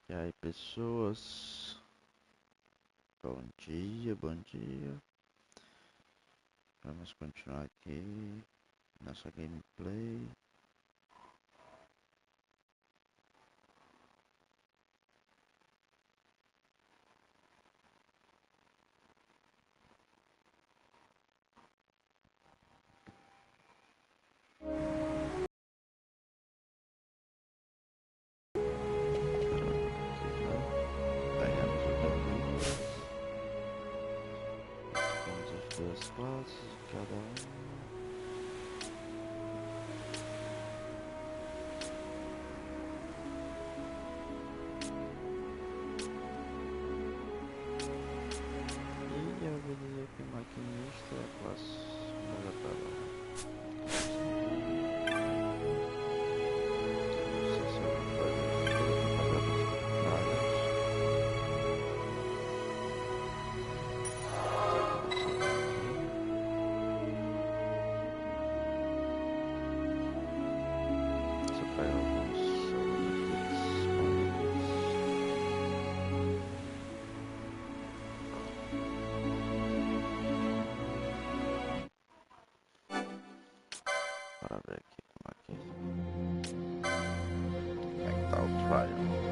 E aí, pessoas, bom dia, bom dia. Vamos continuar aqui nossa gameplay. Pegamos o bolinho. Vamos as duas classes de cada um. E eu vou dizer que maquinista é a classe obrigatória. Não sei se eu vou fazer várias. Se eu pegar alguns disponíveis. Para ver aqui como é que tá o trial.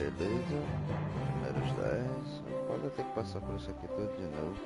Beleza. Primeiros 10. Pode ter que passar por isso aqui tudo de novo.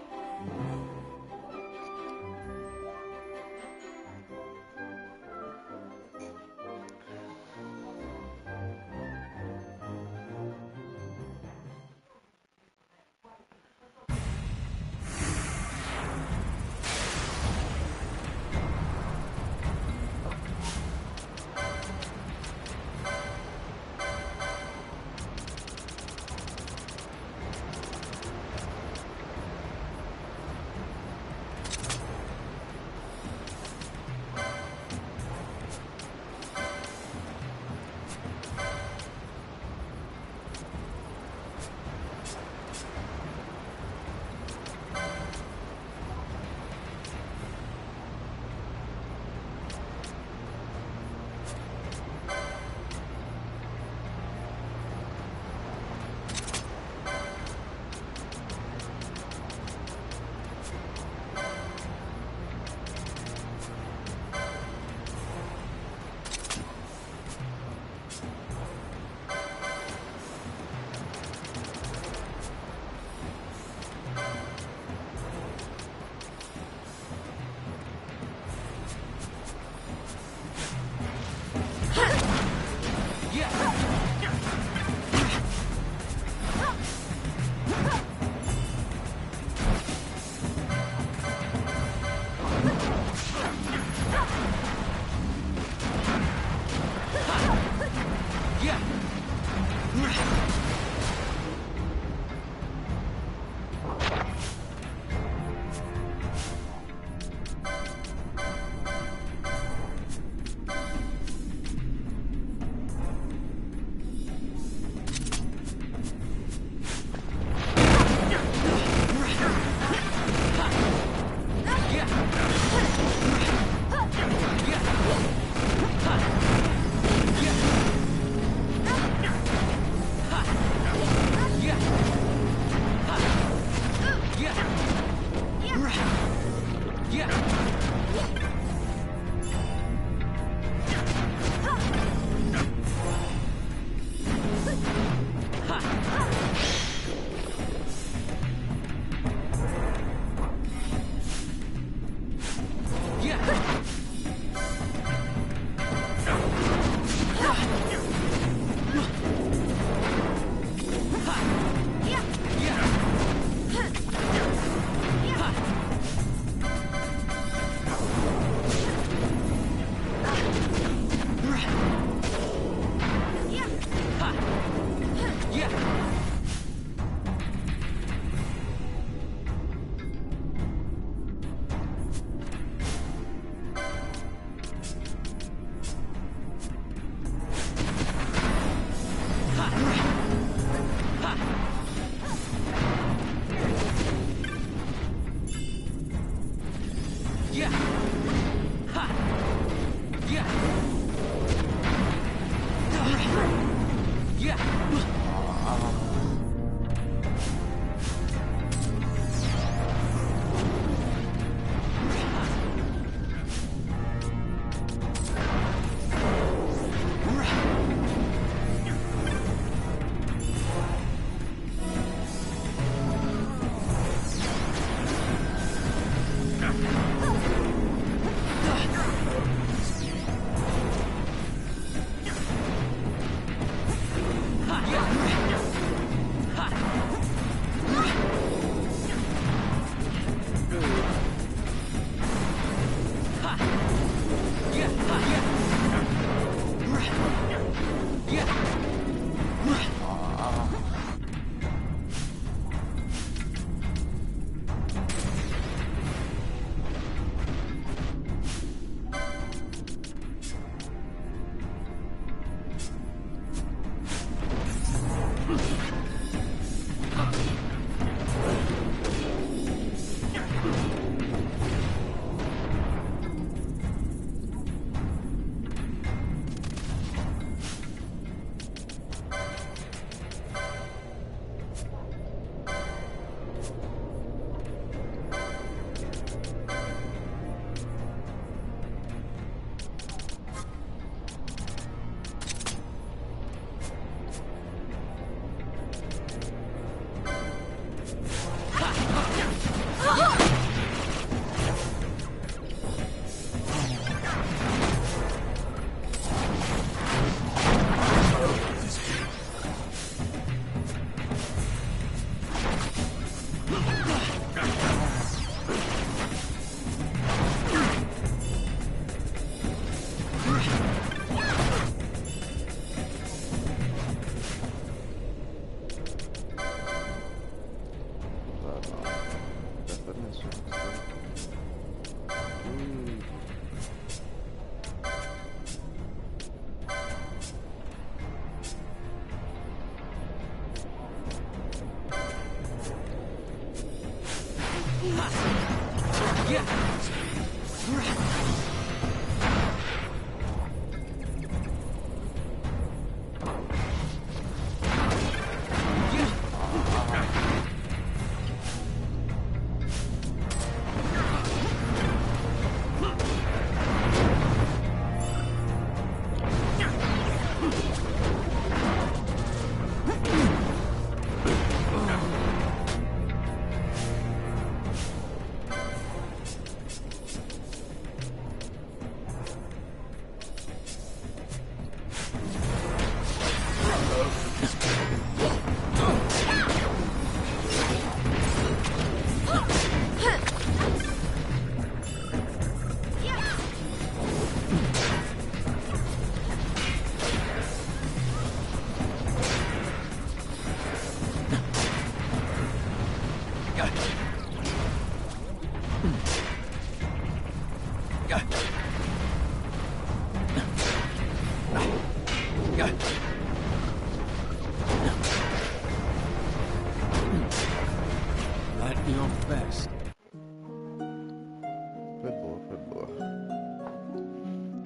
Foi boa, foi boa.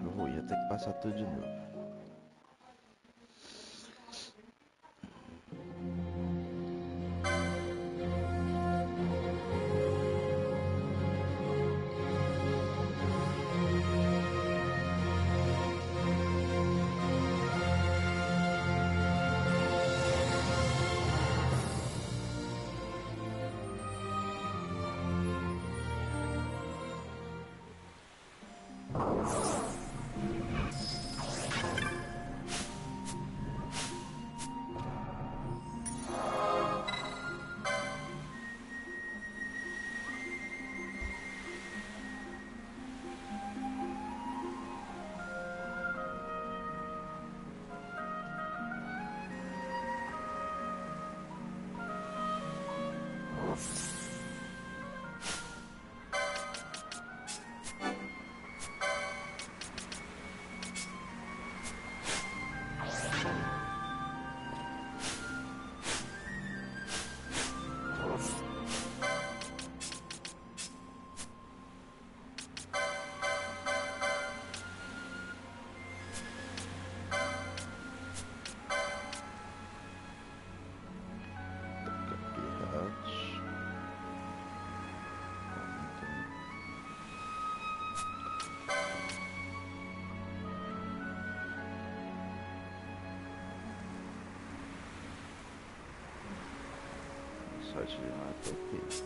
Eu ia ter que passar tudo de novo. Sorte de matar aqui.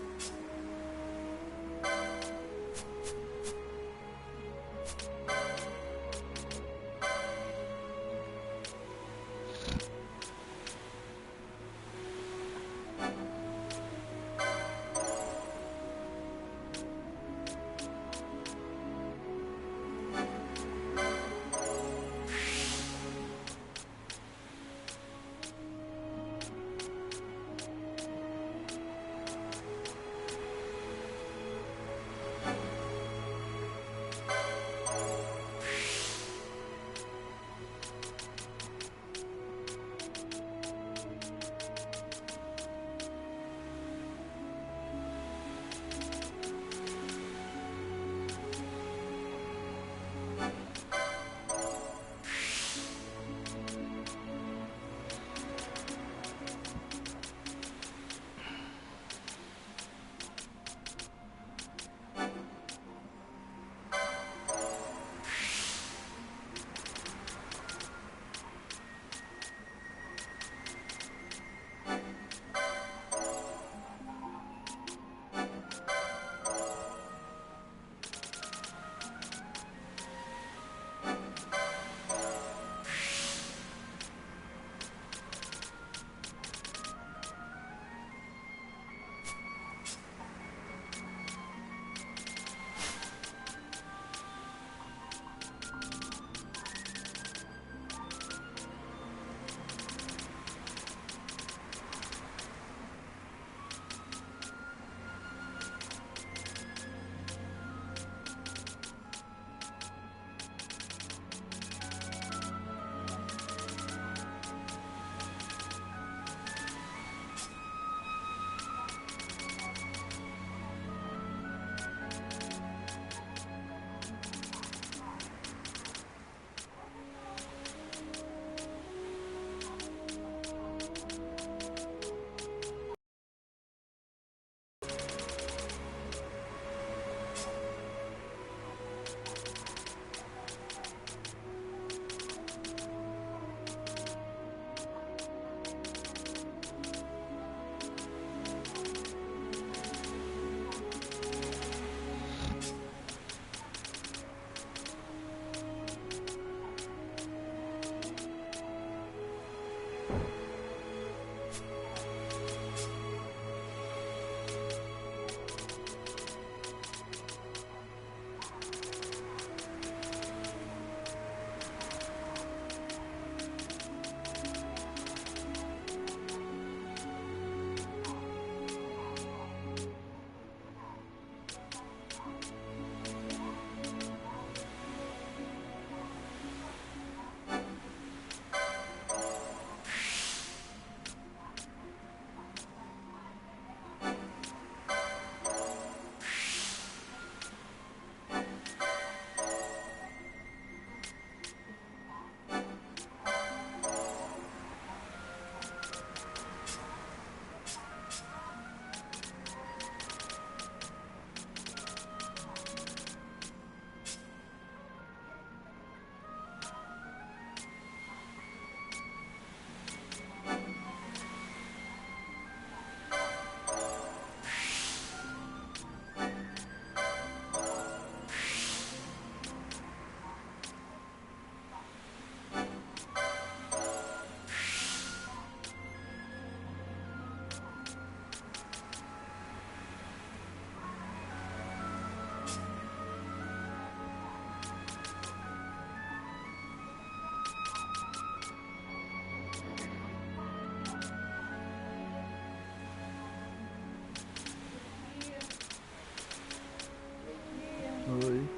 Oi.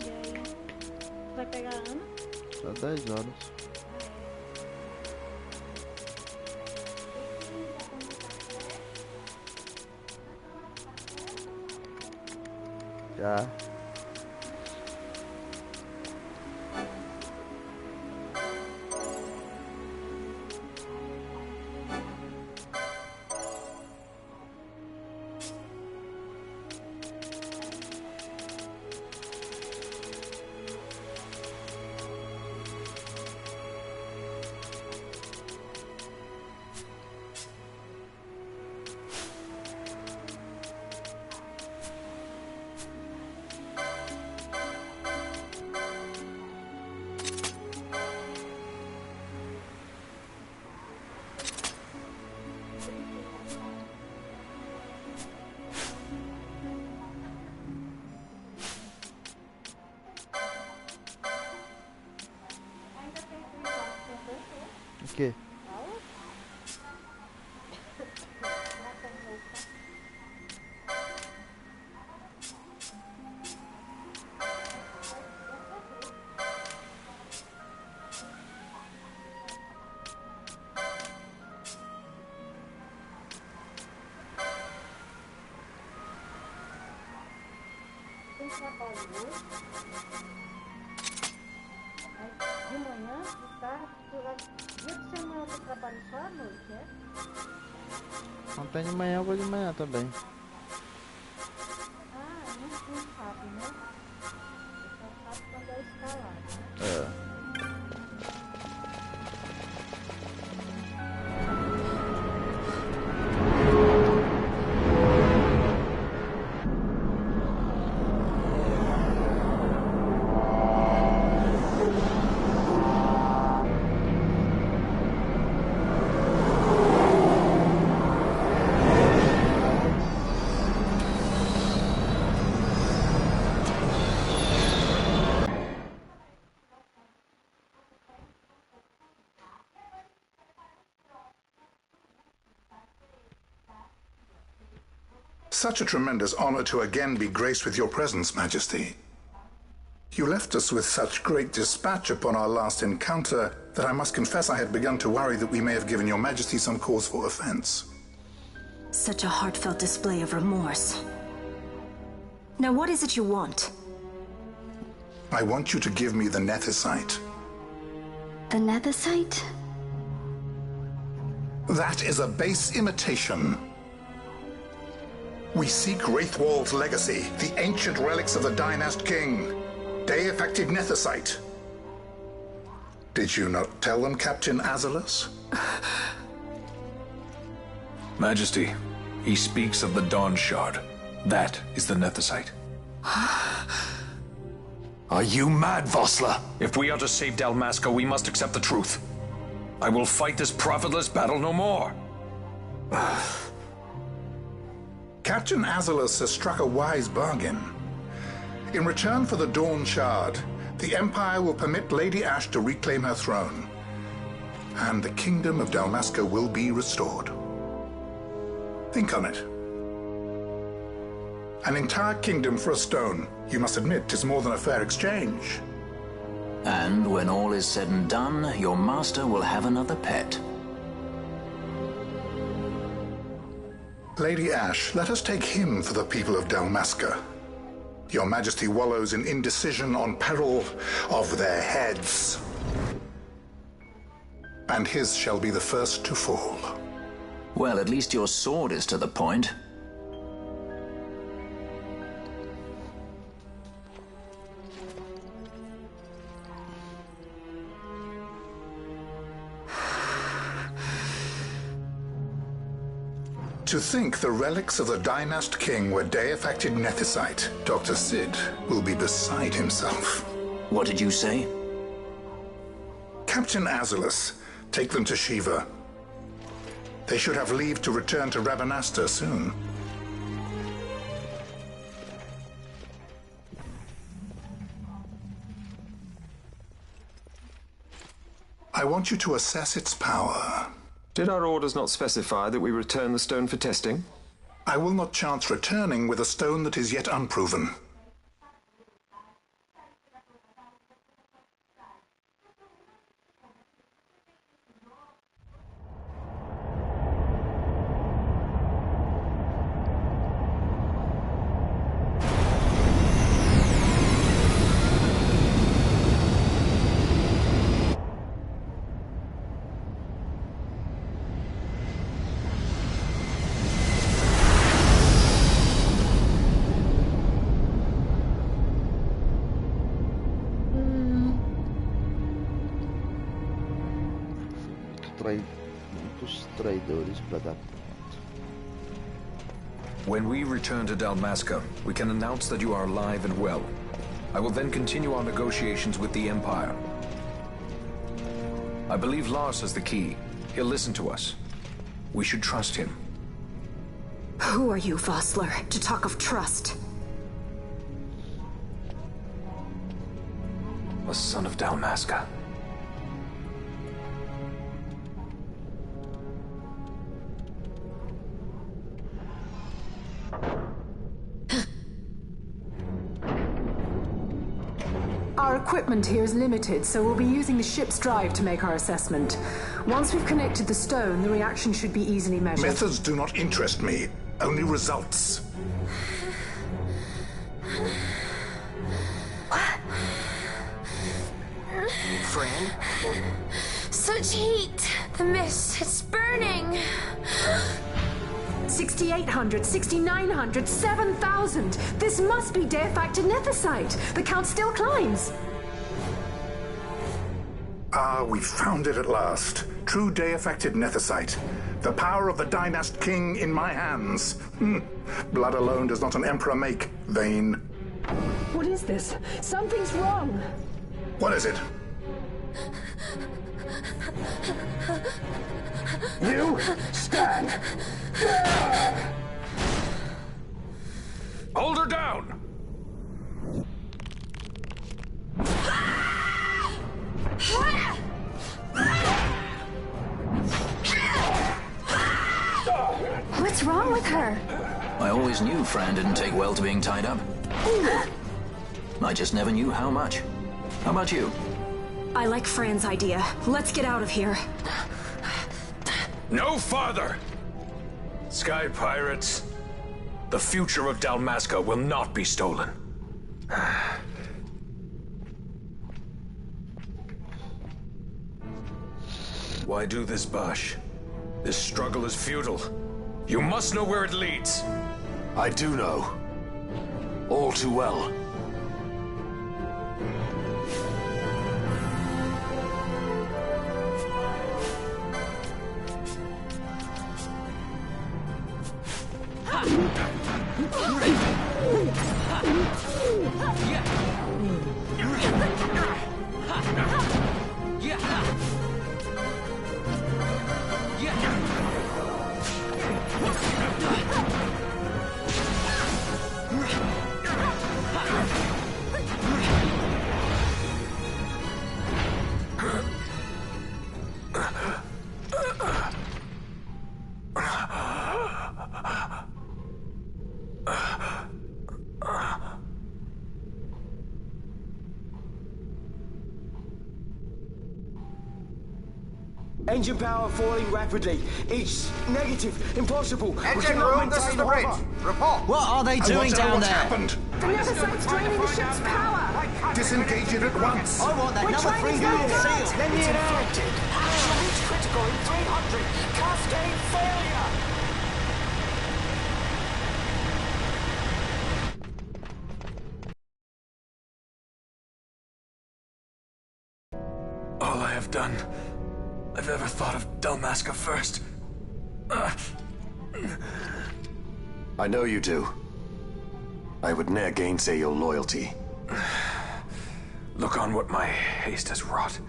E aí? Vai pegar a Ana? Só 10 horas. Já. O quê? Tem trabalho hoje. Aí, de manhã, de tarde, dia de semana tu trabalha só à noite, é? Não tem de manhã, eu vou de manhã também. Ah, não sabe, né? Só sabe quando é escalado, né? É. Such a tremendous honor to again be graced with your presence, Majesty. You left us with such great dispatch upon our last encounter that I must confess I had begun to worry that we may have given your Majesty some cause for offense. Such a heartfelt display of remorse. Now what is it you want? I want you to give me the Nethicite. The Nethicite? That is a base imitation. We seek Wraithwald's legacy, the ancient relics of the Dynast King. Day-effective Nethicite. Did you not tell them, Captain Azalus? Majesty, he speaks of the Dawn Shard. That is the Nethicite. Are you mad, Vossler? If we are to save Dalmasca, we must accept the truth. I will fight this profitless battle no more. Captain Azalus has struck a wise bargain. In return for the Dawn Shard, the Empire will permit Lady Ash to reclaim her throne, and the Kingdom of Dalmasca will be restored. Think on it. An entire kingdom for a stone. You must admit, 'tis more than a fair exchange. And when all is said and done, your master will have another pet. Lady Ash, let us take him for the people of Dalmasca. Your Majesty wallows in indecision on peril of their heads. And his shall be the first to fall. Well, at least your sword is to the point. To think the relics of the Dynast King were day-affected Nethicite, Dr. Sid will be beside himself. What did you say? Captain Azalus, take them to Shiva. They should have leave to return to Rabanasta soon. I want you to assess its power. Did our orders not specify that we return the stone for testing? I will not chance returning with a stone that is yet unproven. muitos traidores pra dar. When we return to Dalmasca, we can announce that you are alive and well. I will then continue our negotiations with the Empire. I believe Lars has the key. He'll listen to us. We should trust him. Who are you, Vossler, to talk of trust? A son of Dalmasca. Our equipment here is limited, so we'll be using the ship's drive to make our assessment. Once we've connected the stone, the reaction should be easily measured. Methods do not interest me, only results. Fran? Such heat! The mist, it's burning! 6,800, 6,900, 7,000! This must be deified nethicite! The count still climbs! Ah, we found it at last. True day-affected nethicite. The power of the Dynast King in my hands. Blood alone does not an emperor make, Vayne. What is this? Something's wrong! What is it? You stand! Hold her down! What's wrong with her? I always knew Fran didn't take well to being tied up. I just never knew how much. How about you? I like Fran's idea. Let's get out of here. No farther! Sky Pirates, the future of Dalmasca will not be stolen. Why do this, Bash? This struggle is futile. You must know where it leads. I do know. All too well. Engine power falling rapidly. It's negative. Impossible. Engine room, this is the bridge. Report. What are they doing down there? Happened? The nethicite's draining the ship's power! Disengage it at once. I want that number 3 unit sealed. Let me infected. Shall reach critical in 300. Cascade failure. All I have done, I've ever thought of Dalmasca first. I know you do. I would ne'er gainsay your loyalty. Look on what my haste has wrought.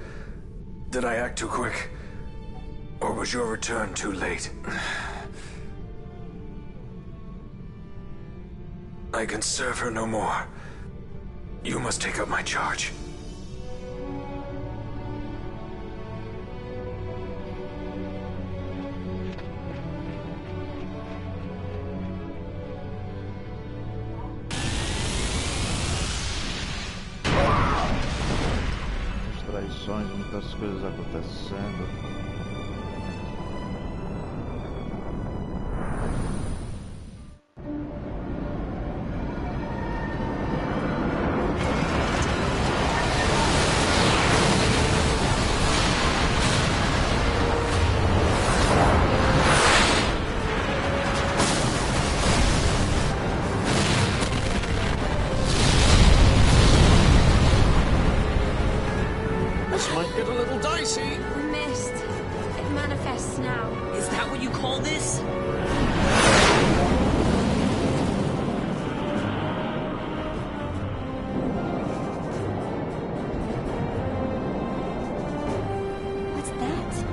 Did I act too quick? Or was your return too late? I can serve her no more. You must take up my charge. Traições, muitas coisas acontecendo. This might get a little dicey. Mist. manifests now. Is that what you call this? What's that?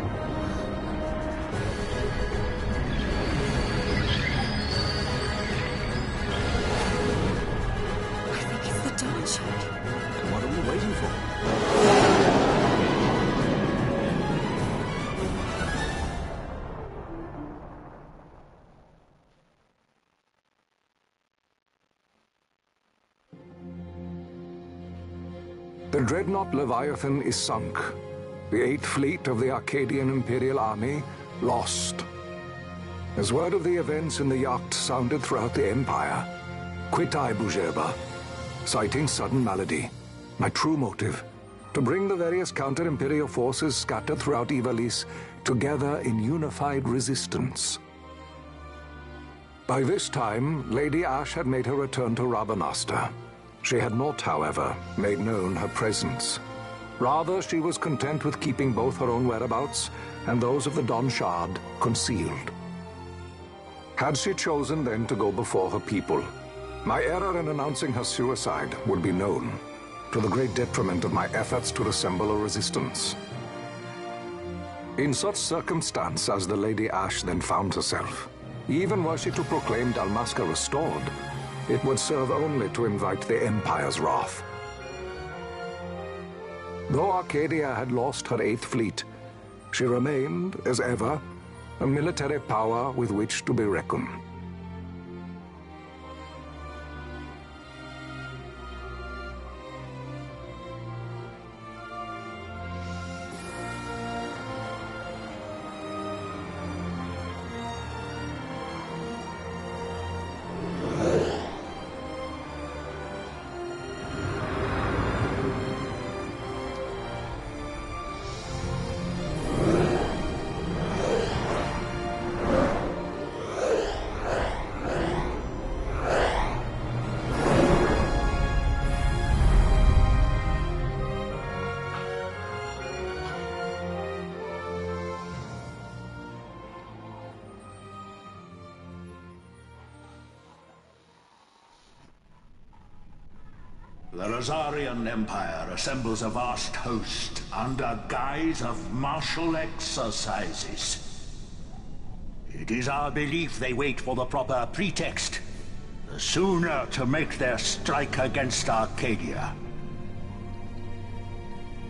I think it's the dawn shard. What are we waiting for? The dreadnought Leviathan is sunk. The 8th Fleet of the Arcadian Imperial Army lost. As word of the events in the yacht sounded throughout the Empire, quit I Bujeba, citing sudden malady. My true motive, to bring the various counter-imperial forces scattered throughout Ivalice together in unified resistance. By this time, Lady Ash had made her return to Rabanastre. She had not, however, made known her presence. Rather, she was content with keeping both her own whereabouts and those of the Dawn Shard concealed. Had she chosen then to go before her people, my error in announcing her suicide would be known, to the great detriment of my efforts to assemble a resistance. In such circumstance as the Lady Ash then found herself, even were she to proclaim Dalmasca restored, it would serve only to invite the Empire's wrath. Though Arcadia had lost her 8th Fleet, she remained, as ever, a military power with which to be reckoned. The Rosarian Empire assembles a vast host under guise of martial exercises. It is our belief they wait for the proper pretext, the sooner to make their strike against Arcadia.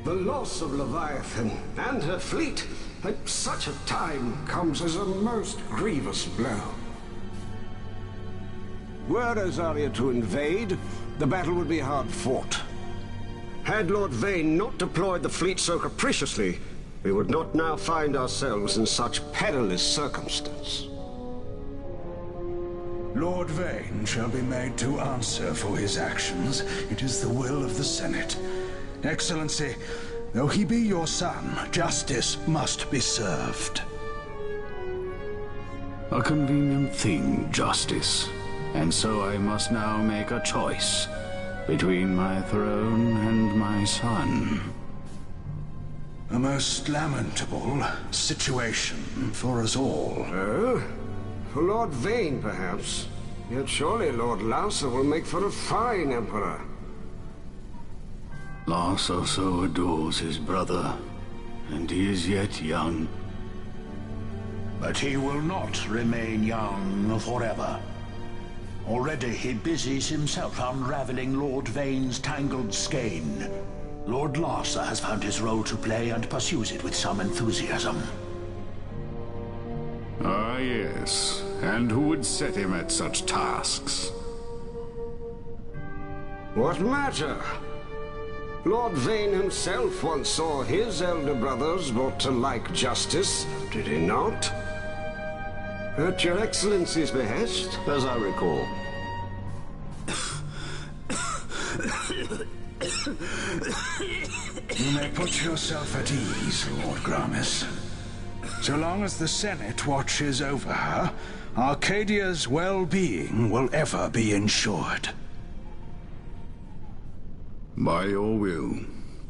The loss of Leviathan and her fleet at such a time comes as a most grievous blow. Were Rosaria to invade, the battle would be hard fought. Had Lord Vane not deployed the fleet so capriciously, we would not now find ourselves in such perilous circumstance. Lord Vane shall be made to answer for his actions. It is the will of the Senate. Excellency, though he be your son, justice must be served. A convenient thing, justice. And so I must now make a choice between my throne and my son. A most lamentable situation for us all. Oh? For Lord Vane, perhaps. Yet surely Lord Lauser will make for a fine emperor. Lauser so adores his brother, and he is yet young. But he will not remain young forever. Already he busies himself unraveling Lord Vane's tangled skein. Lord Larsa has found his role to play and pursues it with some enthusiasm. Ah, yes. And who would set him at such tasks? What matter? Lord Vane himself once saw his elder brothers brought to like justice, did he not? At your Excellency's behest, as I recall. You may put yourself at ease, Lord Gramis. So long as the Senate watches over her, Arcadia's well-being will ever be ensured. By your will,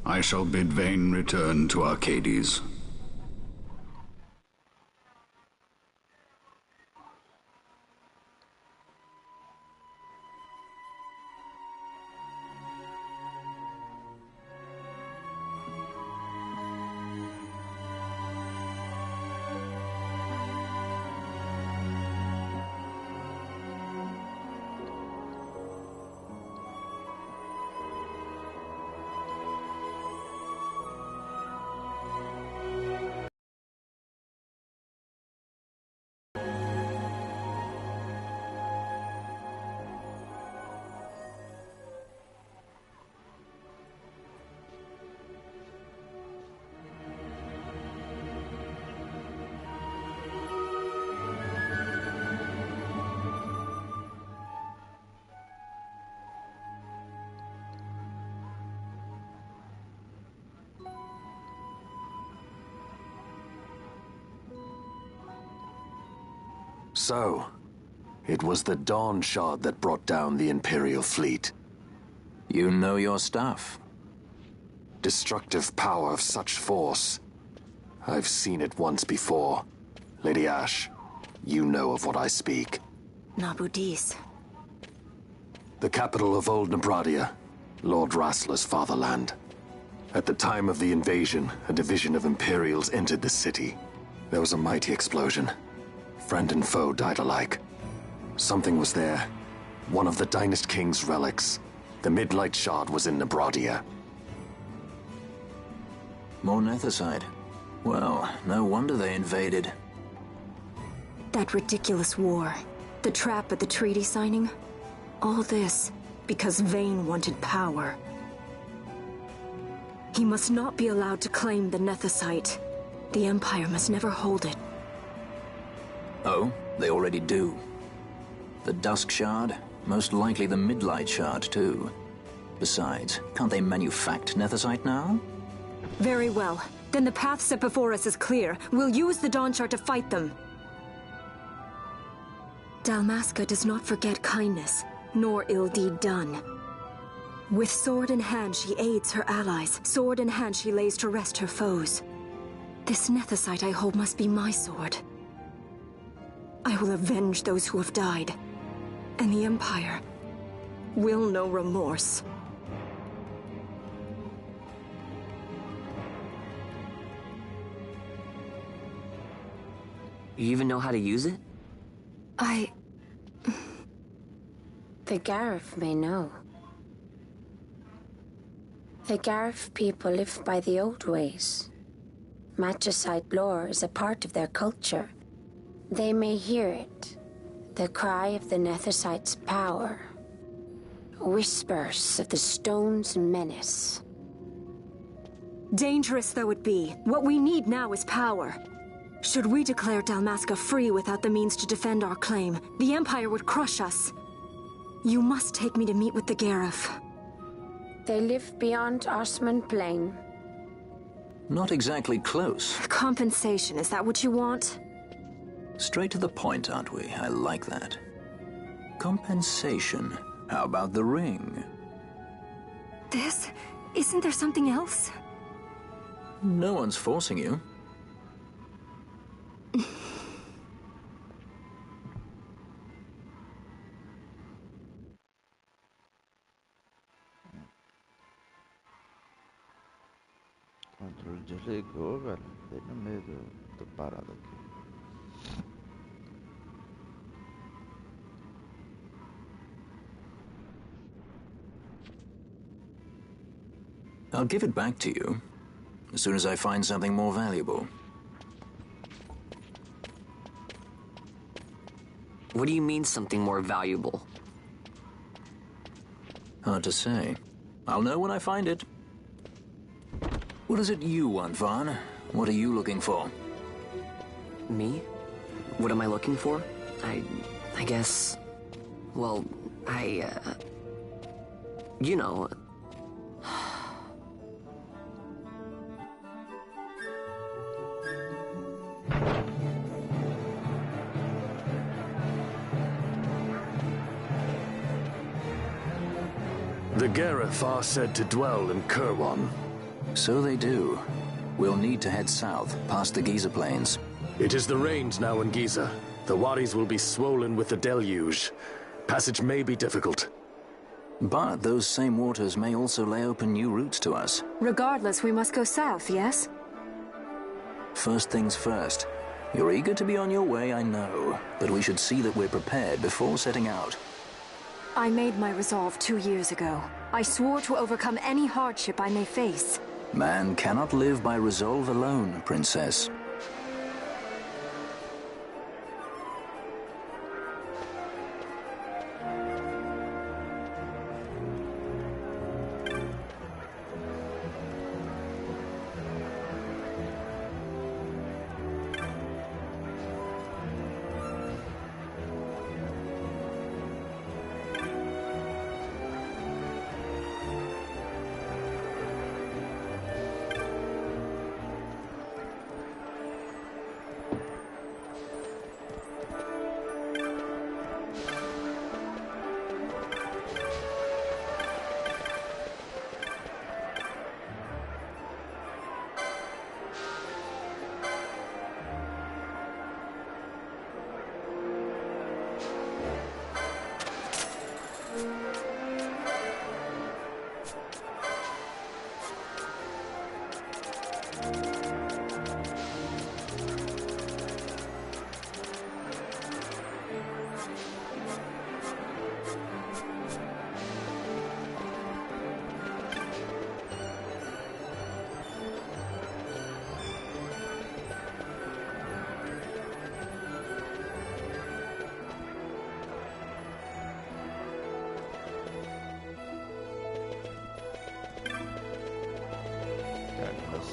I shall bid Vane return to Arcades. So, it was the Dawn Shard that brought down the Imperial fleet. You know your stuff. Destructive power of such force. I've seen it once before. Lady Ash, you know of what I speak. Nabudis. The capital of Old Nebradia, Lord Rassler's fatherland. At the time of the invasion, a division of Imperials entered the city. There was a mighty explosion. Friend and foe died alike. Something was there. One of the Dynast King's relics. The Midlight Shard was in Nebradia. More Nethicite. Well, no wonder they invaded. That ridiculous war. The trap at the treaty signing. All this because Vayne wanted power. He must not be allowed to claim the Nethicite. The Empire must never hold it. Oh, they already do. The Dusk Shard, most likely the Midlight Shard too. Besides, can't they manufact Nethicite now? Very well. Then the path set before us is clear. We'll use the Dawn Shard to fight them. Dalmasca does not forget kindness, nor ill deed done. With sword in hand, she aids her allies. Sword in hand, she lays to rest her foes. This Nethicite I hold must be my sword. I will avenge those who have died. And the Empire will know remorse. You even know how to use it? The Garif may know. The Garif people live by the old ways. Magicite lore is a part of their culture. They may hear it. The cry of the Nethicite's power. Whispers of the stone's menace. Dangerous though it be, what we need now is power. Should we declare Dalmasca free without the means to defend our claim, the Empire would crush us. You must take me to meet with the Garif. They live beyond Osman Plain. Not exactly close. Compensation, is that what you want? Straight to the point, aren't we? I like that. Compensation. How about the ring? This? Isn't there something else? No one's forcing you. O controle desligou, velho. Bem no meio do parado aqui. I'll give it back to you as soon as I find something more valuable. What do you mean something more valuable? Hard to say. I'll know when I find it. What is it you want, Vaughn? What are you looking for? Me? What am I looking for? I guess... Well, you know... The Garif are said to dwell in Kirwan. So they do. We'll need to head south, past the Giza Plains. It is the rains now in Giza. The wadis will be swollen with the deluge. Passage may be difficult. But those same waters may also lay open new routes to us. Regardless, we must go south, yes? First things first. You're eager to be on your way, I know. But we should see that we're prepared before setting out. I made my resolve 2 years ago. I swore to overcome any hardship I may face. Man cannot live by resolve alone, Princess.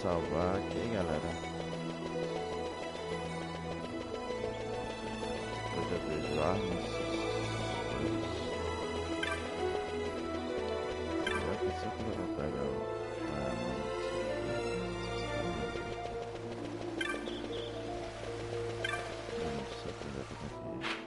salvar aqui, galera. Depois eu vejo armas. Será que isso aqui eu vou pegar a arma? Não sei exatamente isso.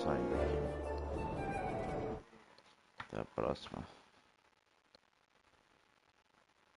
Saindo aqui. Até a próxima.